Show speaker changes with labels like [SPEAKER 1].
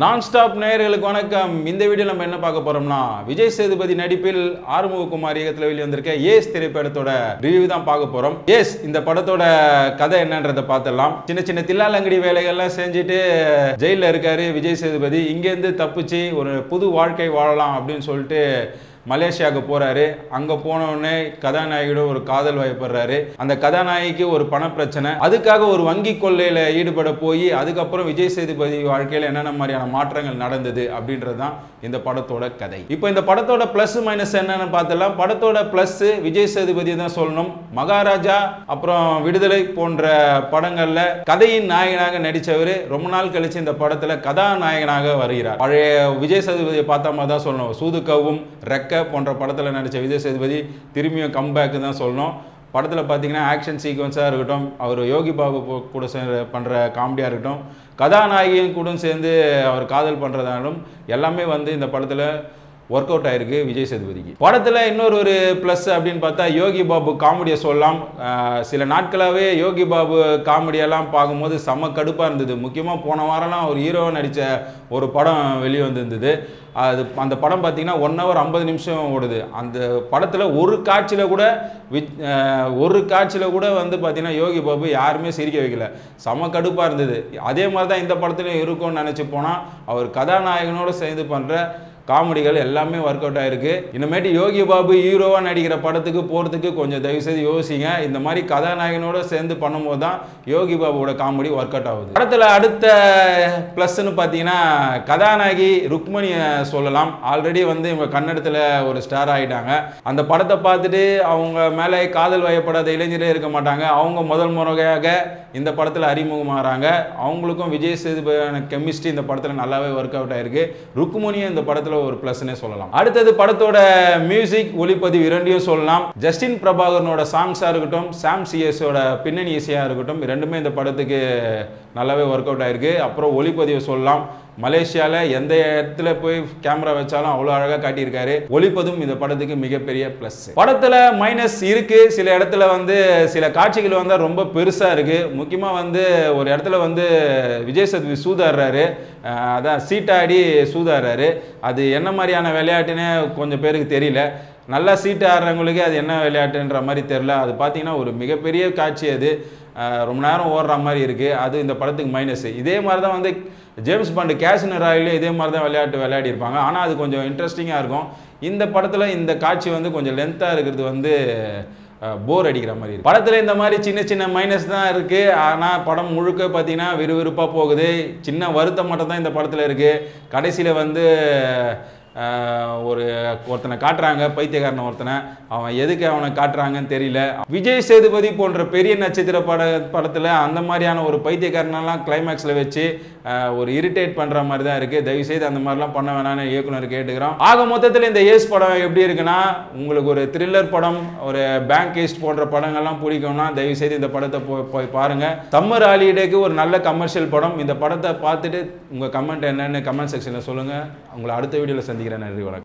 [SPEAKER 1] நான்-ஸ்டாப் நேயர்களுக்கு வணக்கம். இந்த வீடியோ நம்ம என்ன பார்க்க போறோம்னா, விஜய் சேதுபதி நடிப்பில் ஆறுமுககுமார் இயக்கத்தில் வெளிவந்திருக்க ஏஸ் திரைப்படத்தோட ரிவ்யூ தான் பார்க்க போறோம். ஏஸ் இந்த படத்தோட கதை என்னன்றதை பார்த்துடலாம். சின்ன சின்ன தில்லாலங்கடி வேலைகள்லாம் செஞ்சுட்டு ஜெயிலில் இருக்காரு விஜய் சேதுபதி. இங்கேருந்து தப்பிச்சு ஒரு புது வாழ்க்கை வாழலாம் அப்படின்னு சொல்லிட்டு மலேசியாவுக்கு போறாரு. அங்க போனோடனே கதாநாயகியோட ஒரு காதல் வயப்படுறாரு. அந்த கதாநாயகிக்கு ஒரு பண பிரச்சனை. அதுக்காக ஒரு வங்கி கொள்ளையில ஈடுபட போய் அதுக்கப்புறம் விஜய் சேதுபதி வாழ்க்கையில என்னென்ன மாதிரியான மாற்றங்கள் நடந்தது அப்படின்றது தான் இந்த படத்தோட கதை. இப்போ இந்த படத்தோட பிளஸ் மைனஸ் என்னன்னு பார்த்தலாம். படத்தோட பிளஸ் விஜய் சேதுபதி தான் சொல்லணும். மகாராஜா அப்புறம் விடுதலை போன்ற படங்கள்ல கதையின் நாயகனாக நடிச்சவர் ரொம்ப நாள் கழிச்சு இந்த படத்துல கதாநாயகனாக வருகிறார். பழைய விஜய் சேதுபதியை பார்த்த மாதிரி தான் சொல்லணும். சூதுகவும் ரெக்க போன்ற படத்தில் நடித்த விஜய் சேதுபதி திரும்பியும் கம்பேக்கு தான் சொல்லணும். படத்தில் பார்த்தீங்கன்னா ஆக்ஷன் சீக்வன்ஸாக இருக்கட்டும், அவர் யோகி பாபு கூட பண்ணுற காமெடியாக இருக்கட்டும், கதாநாயகியும் கூட சேர்ந்து அவர் காதல் பண்ணுறதாலும் எல்லாமே இந்த படத்தில் ஒர்க் அவுட் ஆயிருக்கு விஜய் சேதுபதிக்கு. படத்தில் இன்னொரு ப்ளஸ் அப்படின்னு பார்த்தா யோகி பாபு காமெடியை சொல்லலாம். சில நாட்களாகவே யோகி பாபு காமெடியெல்லாம் பார்க்கும்போது செம்ம கடுப்பாக இருந்தது. முக்கியமாக போன வாரம்லாம் ஒரு ஹீரோவை நடித்த ஒரு படம் வெளியே வந்திருந்தது. அந்த படம் பார்த்தீங்கன்னா 1 hour 50 நிமிஷம் ஓடுது. அந்த படத்தில் ஒரு காட்சியில் கூட பார்த்தீங்கன்னா யோகி பாபு யாருமே சிரிக்க வைக்கல. செம கடுப்பாக இருந்தது. அதே மாதிரி தான் இந்த படத்துலையும் இருக்கும்னு நினச்சி போனால் அவர் கதாநாயகனோடு சேர்ந்து பண்ணுற காமெடிகள் எல்லாமே ஒர்க் அவுட் ஆயிருக்கு. இனிமேட்டு யோகி பாபு ஹீரோவா நடிக்கிற படத்துக்கு போகிறதுக்கு கொஞ்சம் தயவுசெய்து யோசிங்க. இந்த மாதிரி கதாநாயகனோட சேர்ந்து பண்ணும்போது தான் யோகி பாபுவோட காமெடி ஒர்க் அவுட் ஆகுது. படத்தில் அடுத்த ப்ளஸ்ன்னு பார்த்தீங்கன்னா கதாநாயகி ருக்மணியை சொல்லலாம். ஆல்ரெடி இவங்க கன்னடத்தில் ஒரு ஸ்டார் ஆகிட்டாங்க. அந்த படத்தை பார்த்துட்டு அவங்க மேலே காதல் வயப்படாத இளைஞரே இருக்க மாட்டாங்க. அவங்க முதல் முறையாக இந்த படத்தில் அறிமுகமாகறாங்க. அவங்களுக்கும் விஜய் சேதுபதியான கெமிஸ்ட்ரி இந்த படத்தில் நல்லாவே ஒர்க் அவுட் ஆயிருக்கு. ருக்மணியும் இந்த படத்தில் ஒரு பிளஸ்னே சொல்லலாம். அடுத்தது படத்தோட மியூசிக் ஒளிப்பதிவு இரண்டையும் சொல்லலாம். ஜஸ்டின் பிரபாகரனோட சாங்ஸா இருக்கட்டும், சாம் சிஎஸோட பின்னணி இசையா இருக்கட்டும், ரெண்டுமே இந்த படத்துக்கு நல்லாவே ஒர்க் அவுட் ஆயிருக்கு. அப்புறம் ஒளிப்பதிவு சொல்லலாம். மலேசியாவில் எந்த இடத்துல போய் கேமரா வச்சாலும் அவ்வளோ அழகாக காட்டியிருக்காரு. ஒளிப்பதும் இந்த படத்துக்கு மிகப்பெரிய ப்ளஸ். படத்தில் மைனஸ் இருக்கு. சில இடத்துல சில காட்சிகள் வந்தால் ரொம்ப பெருசாக இருக்கு. முக்கியமாக ஒரு இடத்துல விஜய் சேதுபதி சூதாடுறாரு. அதான் சீட்டாடி சூதாடுறாரு. அது என்ன மாதிரியான விளையாட்டுன்னு கொஞ்சம் பேருக்கு தெரியல. நல்லா சீட்டு ஆடுறவங்களுக்கு அது என்ன விளையாட்டுன்ற மாதிரி தெரில. அது பார்த்தீங்கன்னா ஒரு மிகப்பெரிய காட்சி. அது ரொம்ப நேரம் ஓடுற மாதிரி இருக்குது. அது இந்த படத்துக்கு மைனஸ். இதே மாதிரி தான் ஜேம்ஸ் பாண்டு கேசினோ ராயலையும் இதே மாதிரி தான் விளையாடி இருப்பாங்க. ஆனால் அது கொஞ்சம் இன்ட்ரெஸ்டிங்காக இருக்கும். இந்த படத்தில் இந்த காட்சி கொஞ்சம் லென்த்தாக இருக்கிறது போர் அடிக்கிற மாதிரி இருக்கு. படத்தில் இந்த மாதிரி சின்ன சின்ன மைனஸ் தான் இருக்குது. ஆனால் படம் முழுக்க பார்த்தீங்கன்னா விறுவிறுப்பாக போகுது. சின்ன வருத்தம் மட்டும் தான் இந்த படத்தில் இருக்குது. கடைசியில் ஒருத்தனை காட்டுறாங்க, பைத்தியக்காரனை ஒருத்தனை. அவன் எதுக்கு அவனை காட்டுறாங்கன்னு தெரியல. விஜய் சேதுபதி போன்ற பெரிய நட்சத்திர படத்தில் அந்த மாதிரியான ஒரு பைத்தியக்காரனெல்லாம் கிளைமேக்ஸில் வச்சு ஒரு இரிட்டேட் பண்ணுற மாதிரி தான் இருக்குது. தயவுசெய்து அந்த மாதிரிலாம் பண்ண வேணான்னு இயக்குனர் கேட்டுக்கிறோம். ஆக மொத்தத்தில் இந்த ஏஸ் படம் எப்படி இருக்குன்னா, உங்களுக்கு ஒரு த்ரில்லர் படம், ஒரு பேங்க் கேஸ்ட் போன்ற படங்கள்லாம் பிடிக்கும்னா தயவுசெய்து இந்த படத்தை போய் பாருங்கள். சம்மர் ஹாலிடேக்கு ஒரு நல்ல கமர்ஷியல் படம். இந்த படத்தை பார்த்துட்டு உங்கள் கமெண்ட் என்னென்னு கமெண்ட் செக்ஷனில் சொல்லுங்கள். உங்களை அடுத்த வீடியோவில் சந்திக்கிறேன். நன்றி, வணக்கம்.